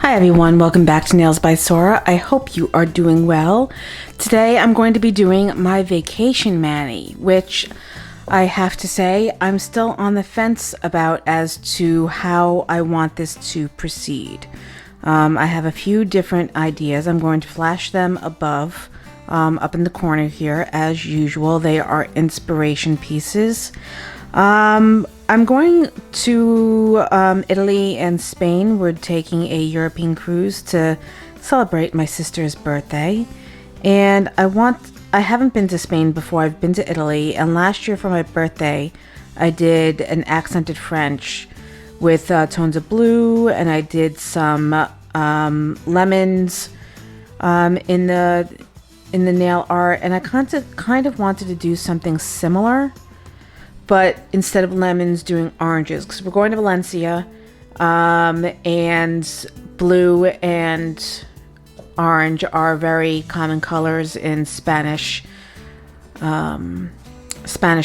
Hi everyone, welcome back to Nails by Sora. I hope you are doing well. Today I'm going to be doing my vacation mani, which I have to say I'm still on the fence about as to how I want this to proceed. I have a few different ideas. I'm going to flash them above, up in the corner here as usual. They are inspiration pieces. I'm going to Italy and Spain. We're taking a European cruise to celebrate my sister's birthday. And I haven't been to Spain before. I've been to Italy, and last year for my birthday I did an accented French with tones of blue, and I did some lemons in the nail art, and I kind of wanted to do something similar, but instead of lemons, doing oranges, because we're going to Valencia, and blue and orange are very common colors in Spanish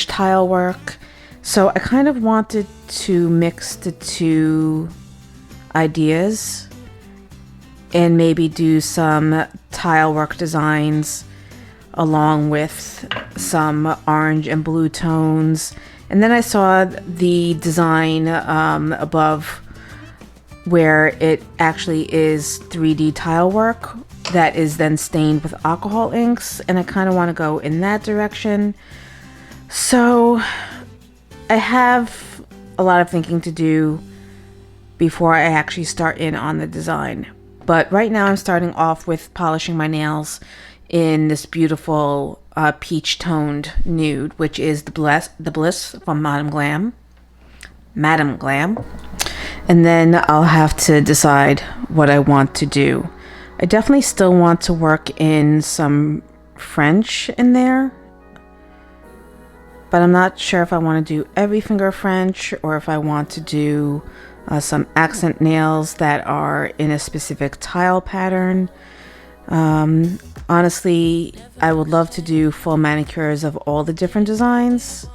tile work. So I kind of wanted to mix the two ideas and maybe do some tile work designs along with some orange and blue tones. And then I saw the design above where it actually is 3D tile work that is then stained with alcohol inks, and I kind of want to go in that direction. So I have a lot of thinking to do before I actually start in on the design. But right now I'm starting off with polishing my nails in this beautiful peach toned nude, which is the Bliss from Madam Glam. And then I'll have to decide what I want to do. I definitely still want to work in some French in there, but I'm not sure if I want to do every finger French or if I want to do some accent nails that are in a specific tile pattern. Honestly, I would love to do full manicures of all the different designs.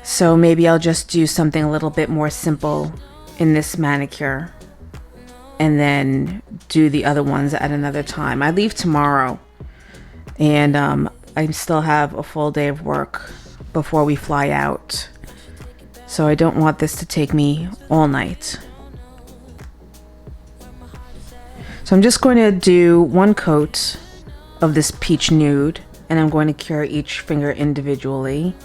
So maybe I'll just do something a little bit more simple in this manicure and then do the other ones at another time. I leave tomorrow, and I still have a full day of work before we fly out. So I don't want this to take me all night. So I'm just going to do one coat of this peach nude, and I'm going to cure each finger individually.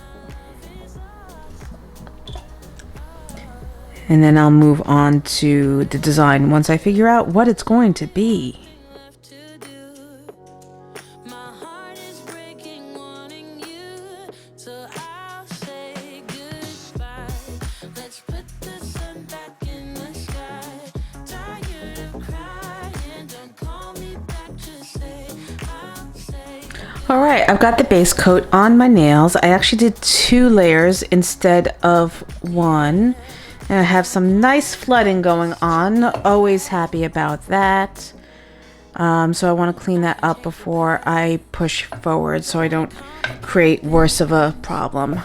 And then I'll move on to the design once I figure out what it's going to be. Alright, I've got the base coat on my nails. I actually did 2 layers instead of 1. And I have some nice flooding going on. Always happy about that. So I want to clean that up before I push forward so I don't create worse of a problem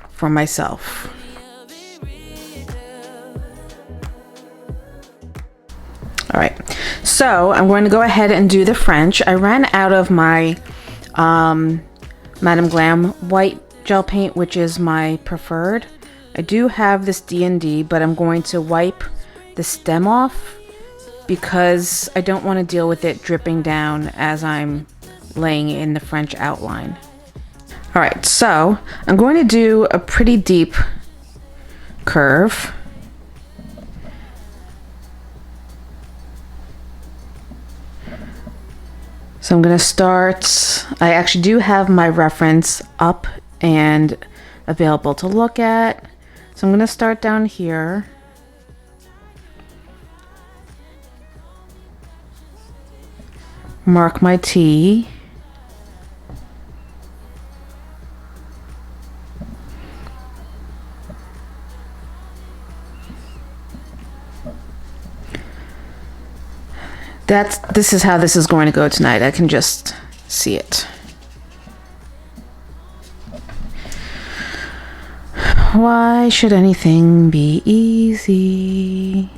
for myself. Alright, so I'm going to go ahead and do the French. I ran out of my Madam Glam white gel paint, which is my preferred. I do have this D&D, but I'm going to wipe the stem off because I don't want to deal with it dripping down as I'm laying in the French outline. Alright, so I'm going to do a pretty deep curve. So I'm going to start, I actually do have my reference up and available to look at. So I'm going to start down here. Mark my T. This is how this is going to go tonight. I can just see it. Why should anything be easy?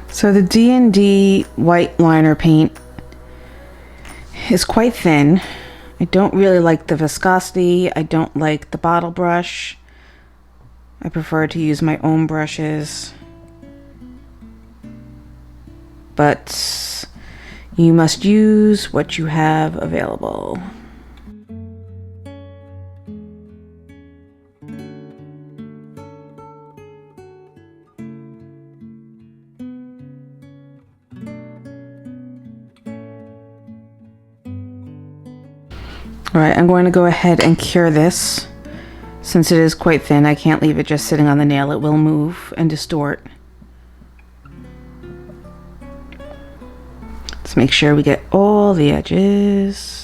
So the D&D white liner paint is quite thin. I don't really like the viscosity. I don't like the bottle brush. I prefer to use my own brushes. But you must use what you have available. Alright, I'm going to go ahead and cure this. Since it is quite thin, I can't leave it just sitting on the nail. It will move and distort. Let's make sure we get all the edges.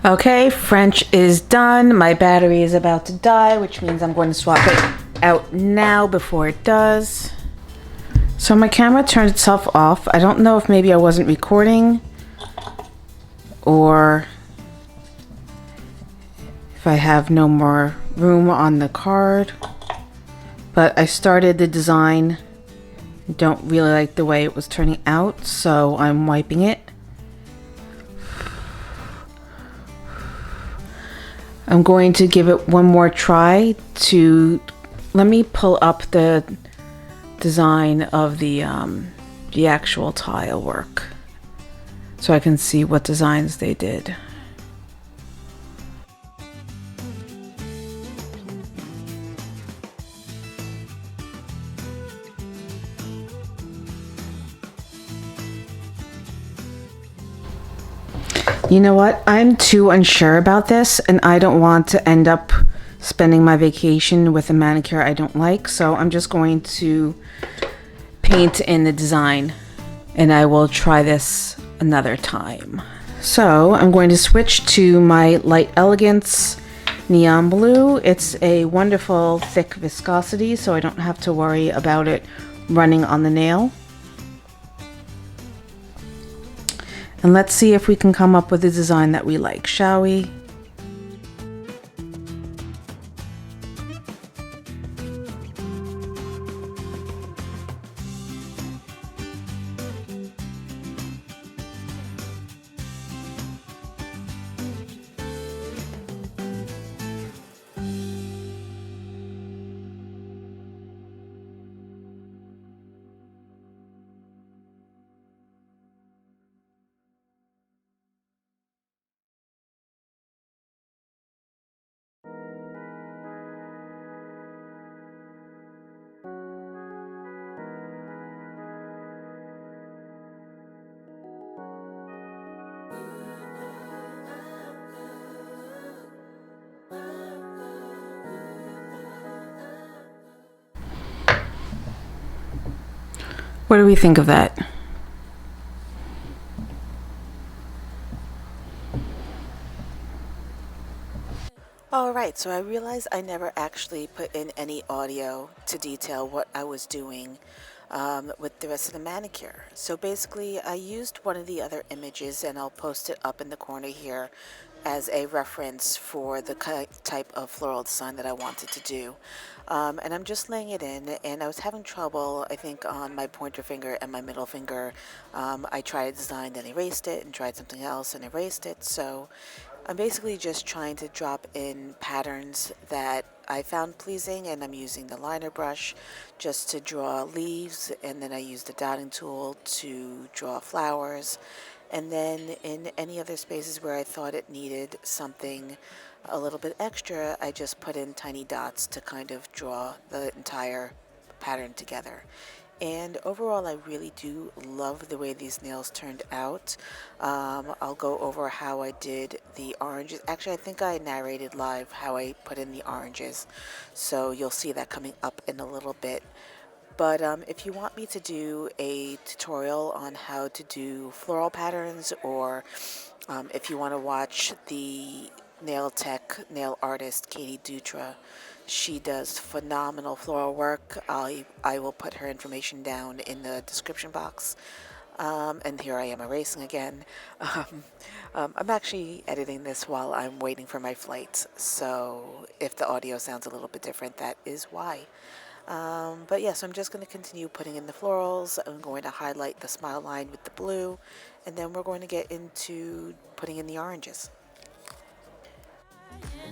Okay, French is done. My battery is about to die, which means I'm going to swap it out now before it does. So my camera turned itself off. I don't know if maybe I wasn't recording or if I have no more room on the card. But I started the design. Don't really like the way it was turning out, so I'm wiping it. I'm going to give it one more try to, let me pull up the design of the actual tile work so I can see what designs they did. You know what? I'm too unsure about this, and I don't want to end up spending my vacation with a manicure I don't like, so I'm just going to paint in the design, and I will try this another time. So I'm going to switch to my Light Elegance Neon Blue. It's a wonderful thick viscosity, so I don't have to worry about it running on the nail. And let's see if we can come up with a design that we like, shall we? What do we think of that? Alright, so I realized I never actually put in any audio to detail what I was doing with the rest of the manicure. So basically, I used one of the other images, and I'll post it up in the corner here as a reference for the type of floral design that I wanted to do. And I'm just laying it in, and I was having trouble, I think, on my pointer finger and my middle finger. I tried a design, then erased it, and tried something else and erased it. So I'm basically just trying to drop in patterns that I found pleasing, and I'm using the liner brush just to draw leaves, and then I use the dotting tool to draw flowers. And then in any other spaces where I thought it needed something a little bit extra, I just put in tiny dots to kind of draw the entire pattern together. And overall, I really do love the way these nails turned out. I'll go over how I did the oranges. Actually, I think I narrated live how I put in the oranges, so you'll see that coming up in a little bit. But if you want me to do a tutorial on how to do floral patterns, or if you want to watch the nail artist Katie Dutra, she does phenomenal floral work. I will put her information down in the description box. And here I am erasing again. I'm actually editing this while I'm waiting for my flight, so if the audio sounds a little bit different, that is why. But yes, I'm just going to continue putting in the florals. I'm going to highlight the smile line with the blue, and then we're going to get into putting in the oranges.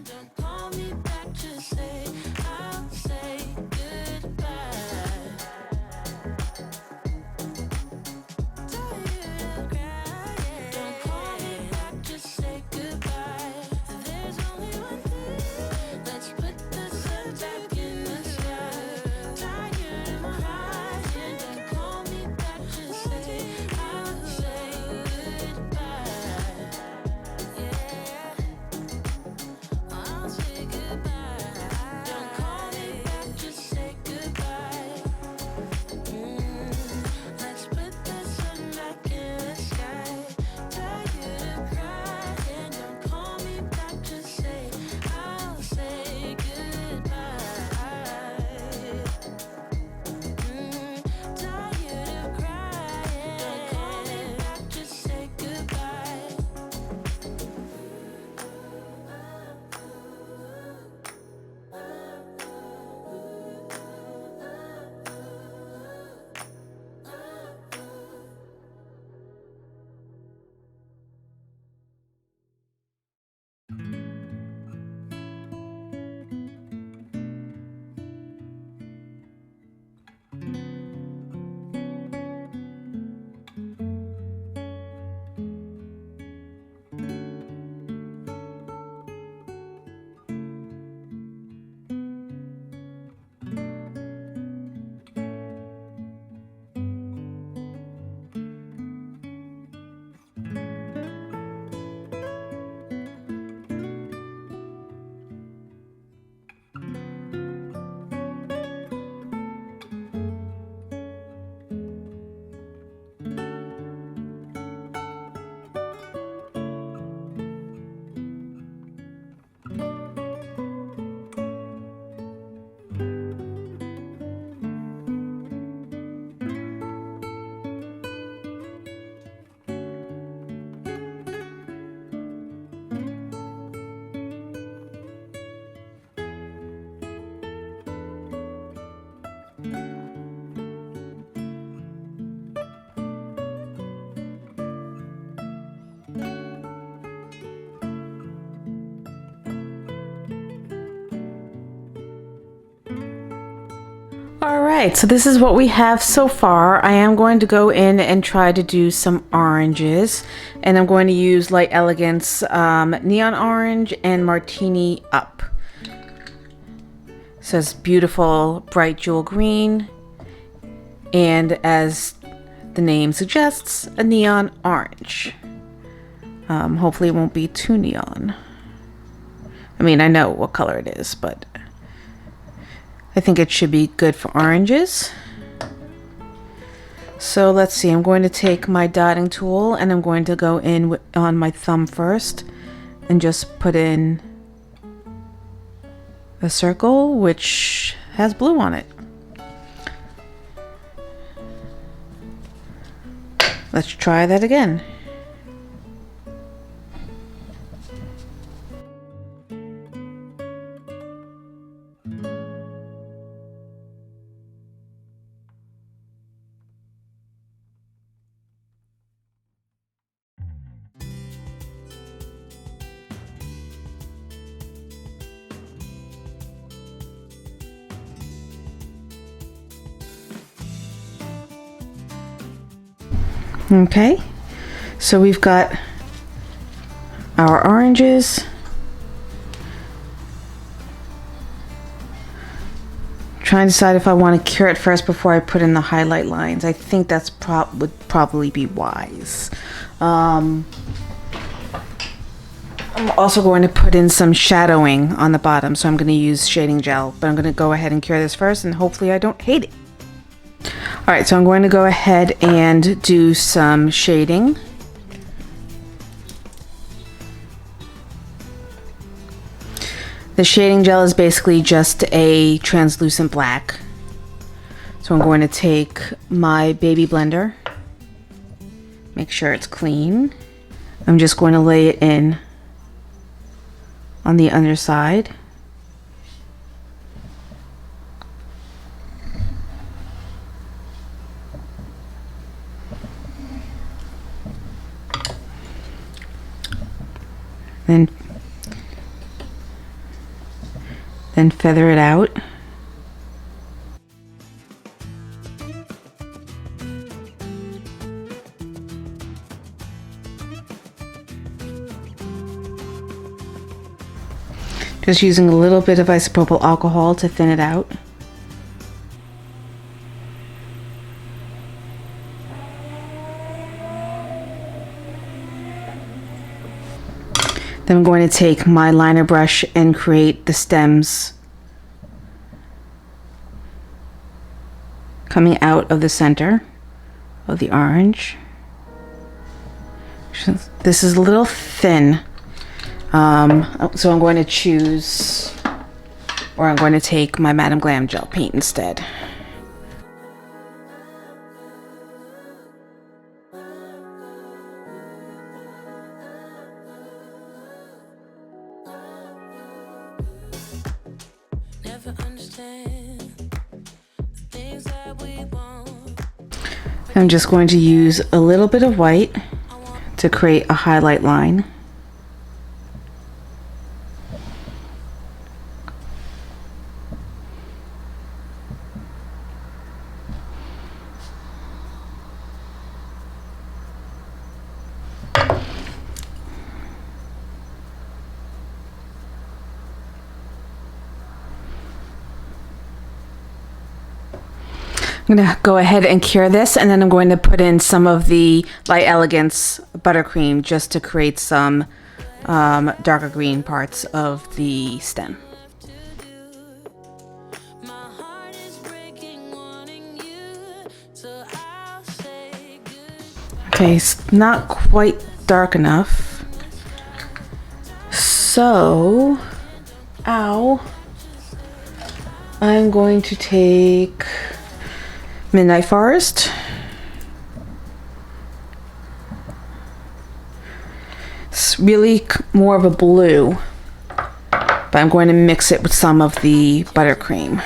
Don't call me back to say I'll say goodbye. Don't call me back to say goodbye. There's only one thing. Let's put the sun back in the sky. Tired of crying. Don't call me back to say I'll say goodbye. Yeah. I'll say goodbye. Don't call me back, just say goodbye. Let's put the sun back in the sky. Tired of crying. Don't call me back, just say I'll say goodbye. Tired of crying. Don't call me back, just say goodbye. Alright, so this is what we have so far. I am going to go in and try to do some oranges, and I'm going to use Light Elegance Neon Orange and Martini Up. It says beautiful bright jewel green, and as the name suggests, a neon orange. Hopefully it won't be too neon. I mean, I know what color it is, but I think it should be good for oranges. So let's see, I'm going to take my dotting tool and I'm going to go in on my thumb first and just put in a circle which has blue on it. Let's try that again. Okay, so we've got our oranges. Trying to decide if I want to cure it first before I put in the highlight lines. I think that's would probably be wise. I'm also going to put in some shadowing on the bottom, so I'm going to use shading gel, but I'm going to go ahead and cure this first and hopefully I don't hate it. Alright, so I'm going to go ahead and do some shading. The shading gel is basically just a translucent black. So I'm going to take my baby blender, make sure it's clean. I'm just going to lay it in on the underside. Then feather it out. Just using a little bit of isopropyl alcohol to thin it out. Then I'm going to take my liner brush and create the stems coming out of the center of the orange. This is a little thin, so I'm going to choose, or I'm going to take my Madam Glam gel paint instead. I'm just going to use a little bit of white to create a highlight line. I'm going to go ahead and cure this, and then I'm going to put in some of the Light Elegance Buttercream just to create some darker green parts of the stem. Okay, it's not quite dark enough. So, I'm going to take Midnight Forest. It's really more of a blue, but I'm going to mix it with some of the buttercream.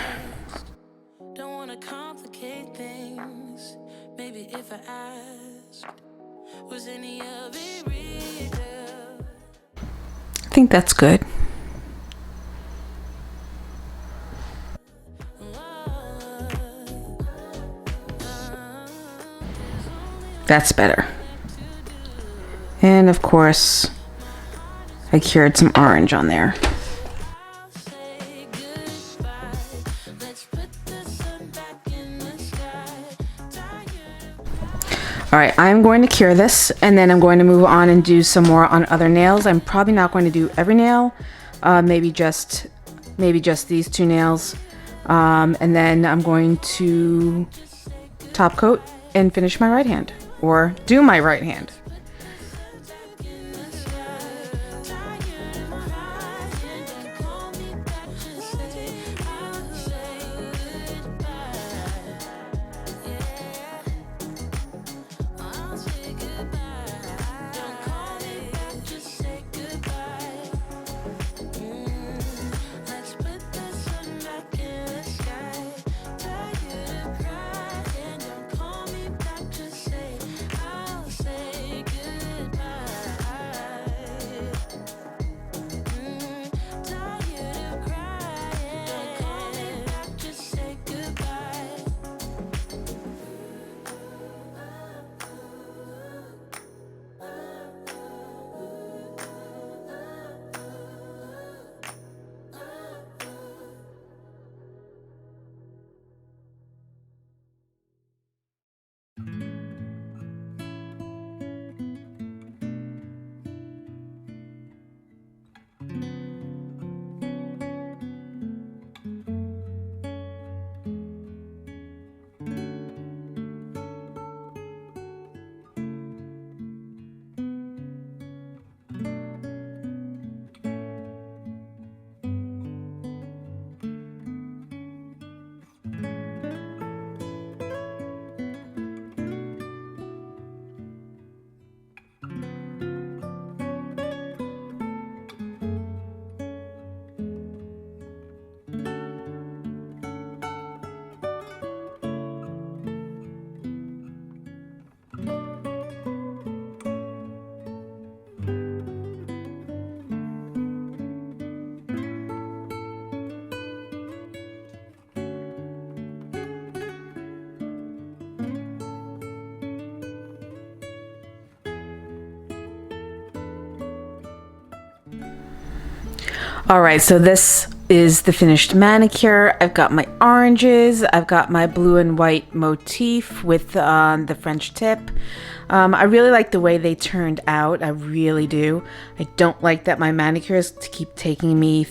Don't want to complicate things. Maybe if I asked, was any of it real? I think that's good. That's better. And of course, I cured some orange on there. Alright, I'm going to cure this, and then I'm going to move on and do some more on other nails. I'm probably not going to do every nail, maybe just these two nails. And then I'm going to top coat and finish my right hand, or do my right hand. All right, so this is the finished manicure. I've got my oranges. I've got my blue and white motif with the French tip. I really like the way they turned out. I really do. I don't like that my manicures keep taking me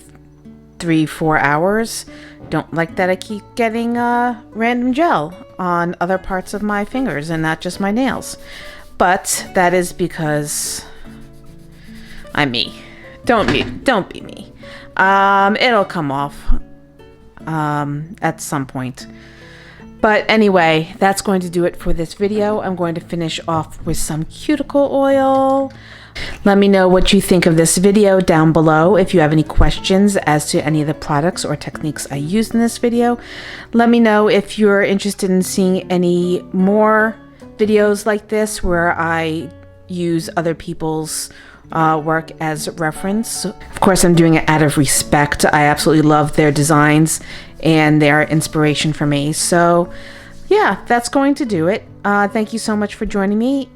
3-4 hours. Don't like that I keep getting random gel on other parts of my fingers and not just my nails. But that is because I'm me. Don't be me. It'll come off at some point. But anyway, that's going to do it for this video. I'm going to finish off with some cuticle oil. Let me know what you think of this video down below. If you have any questions as to any of the products or techniques I used in this video, let me know. If you're interested in seeing any more videos like this where I use other people's work as reference. Of course, I'm doing it out of respect. I absolutely love their designs and their inspiration for me. So yeah, that's going to do it. Thank you so much for joining me.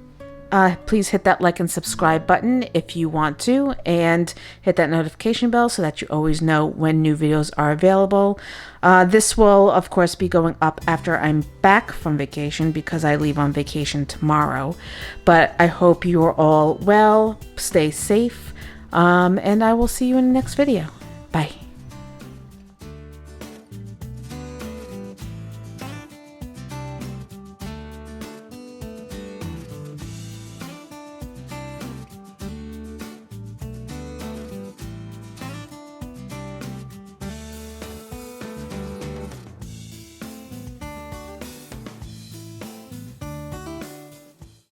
Please hit that like and subscribe button if you want to, and hit that notification bell so that you always know when new videos are available. This will, of course, be going up after I'm back from vacation because I leave on vacation tomorrow. But I hope you're all well, stay safe, and I will see you in the next video. Bye.